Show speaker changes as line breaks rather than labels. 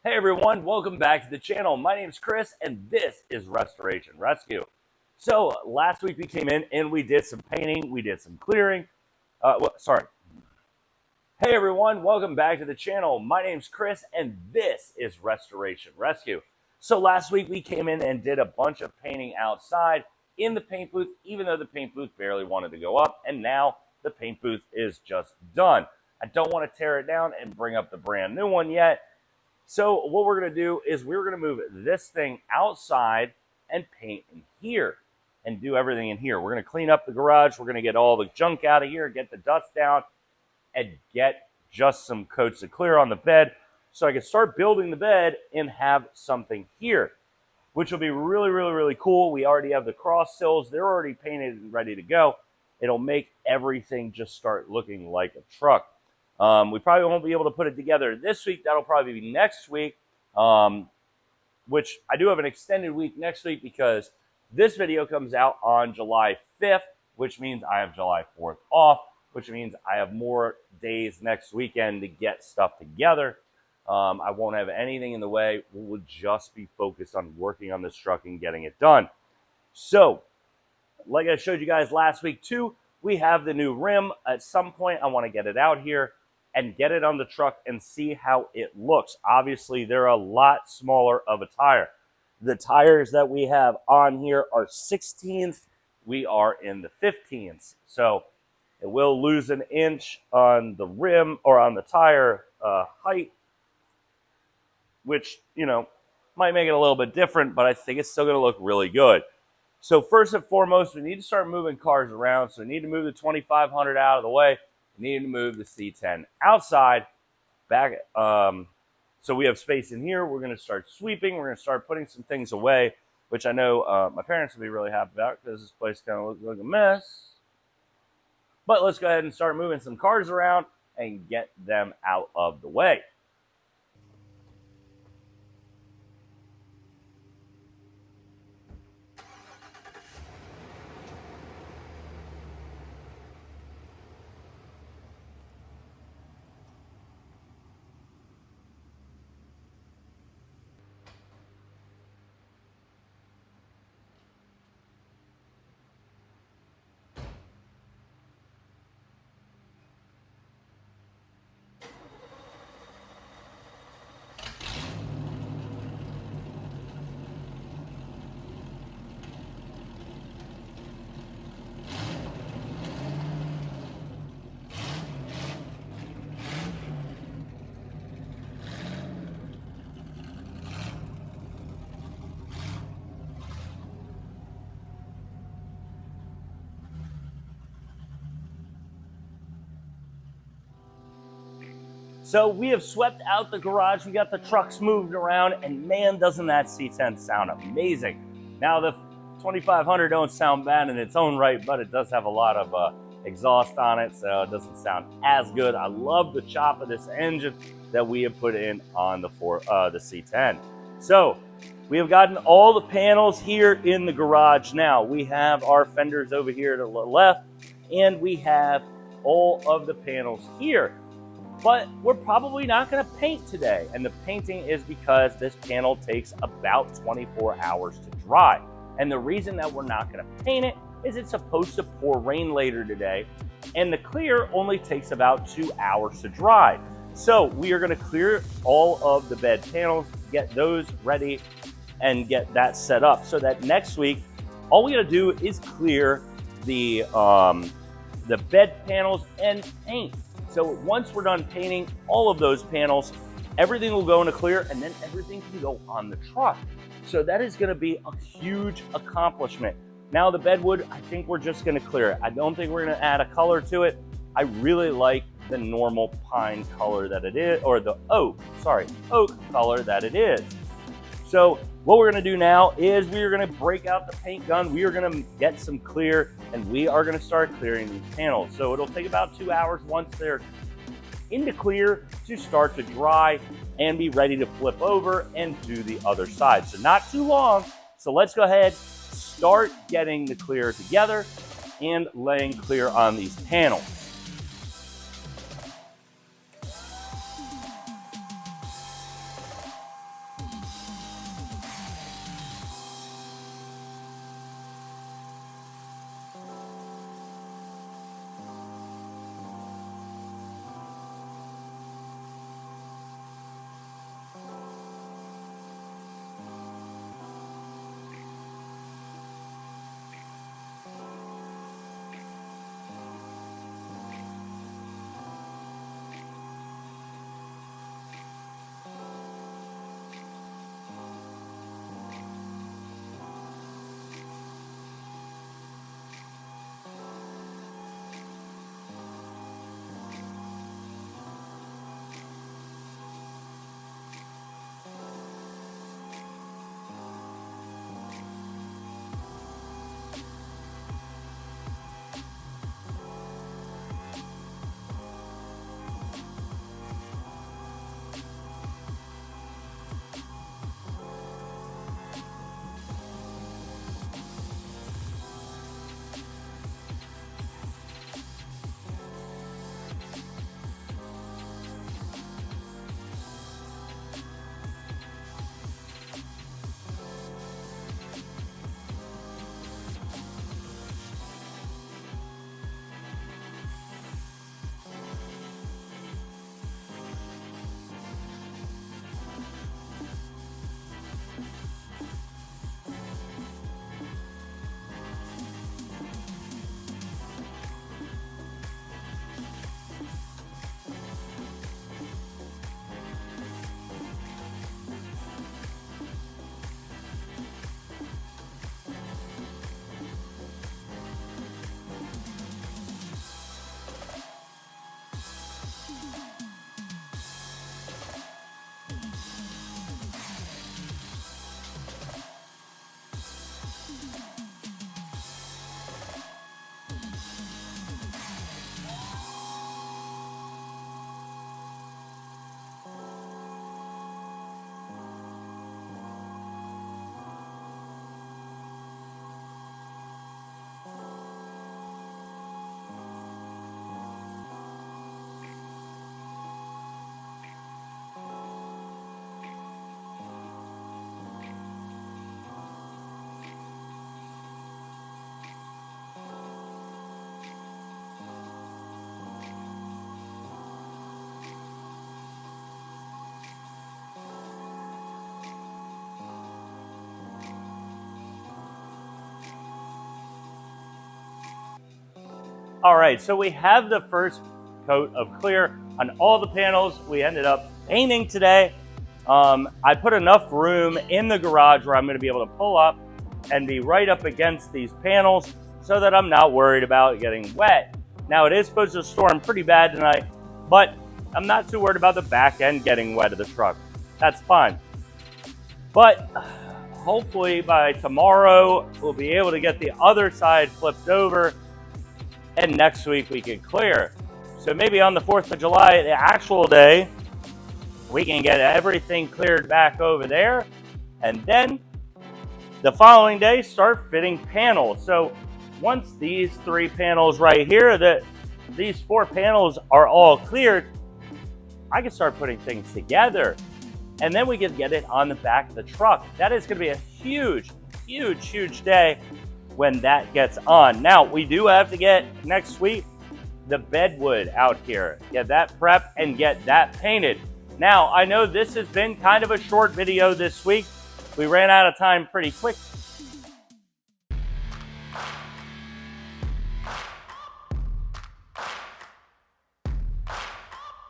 Hey everyone, welcome back to the channel. My name is Chris and this is Restoration Rescue. So last week we came in and we did some painting, we did some clearing. Hey everyone, welcome back to the channel. My name is Chris and this is Restoration Rescue. So last week we came in and did a bunch of painting outside in the paint booth, even though the paint booth barely wanted to go up, and now the paint booth is just done. I don't want to tear it down and bring up the brand new one yet. So what we're going to do is we're going to move this thing outside and paint in here and do everything in here. We're going to clean up the garage. We're going to get all the junk out of here, get the dust down, and get just some coats of clear on the bed so I can start building the bed and have something here, which will be really, really, really cool. We already have the cross sills. They're already painted and ready to go. It'll make everything just start looking like a truck. We probably won't be able to put it together this week. That'll probably be next week, which I do have an extended week next week because this video comes out on July 5th, which means I have July 4th off, which means I have more days next weekend to get stuff together. I won't have anything in the way. We'll just be focused on working on this truck and getting it done. So, like I showed you guys last week too, we have the new rim. At some point, I want to get it out here and get it on the truck and see how it looks. Obviously, they're a lot smaller of a tire. The tires that we have on here are 16s. We are in the 15s. So it will lose an inch on the rim or on the tire height, which, you know, might make it a little bit different, but I think it's still going to look really good. So first and foremost, we need to start moving cars around. So we need to move the 2500 out of the way. We need to move the C10 outside, back. So we have space in here. We're going to start sweeping. We're going to start putting some things away, which I know my parents will be really happy about because this place kind of looks like a mess. But let's go ahead and start moving some cars around and get them out of the way. So we have swept out the garage. We got the trucks moved around, and man, doesn't that C10 sound amazing. Now the 2500 don't sound bad in its own right, but it does have a lot of exhaust on it, so it doesn't sound as good. I love the chop of this engine that we have put in on the C10. So we have gotten all the panels here in the garage now. We have our fenders over here to the left, and we have all of the panels here. But we're probably not going to paint today. And the painting is because this panel takes about 24 hours to dry. And the reason that we're not going to paint it is it's supposed to pour rain later today. And the clear only takes about 2 hours to dry. So we are going to clear all of the bed panels, get those ready, and get that set up so that next week, all we got to do is clear the bed panels and paint. So once we're done painting all of those panels, everything will go into clear and then everything can go on the truck. So that is going to be a huge accomplishment. Now the bedwood, I think we're just going to clear it. I don't think we're going to add a color to it. I really like the normal pine color that it is, or the oak color that it is. So what we're going to do now is we are going to break out the paint gun. We are going to get some clear, and we are going to start clearing these panels. So it'll take about 2 hours once they're into clear to start to dry and be ready to flip over and do the other side. So not too long. So let's go ahead, start getting the clear together and laying clear on these panels. All right, so we have the first coat of clear on all the panels. We ended up painting today. I put enough room in the garage where I'm going to be able to pull up and be right up against these panels so that I'm not worried about getting wet. Now, it is supposed to storm pretty bad tonight, but I'm not too worried about the back end getting wet of the truck. That's fine. But hopefully by tomorrow, we'll be able to get the other side flipped over, and next week we can clear. So maybe on the 4th of July, the actual day, we can get everything cleared back over there, and then the following day, start fitting panels. So once these 3 panels right here, these 4 panels are all cleared, I can start putting things together. And then we can get it on the back of the truck. That is going to be a huge, huge, huge day when that gets on. Now, we do have to get, next week, the bedwood out here. Get that prepped and get that painted. Now, I know this has been kind of a short video this week. We ran out of time pretty quick,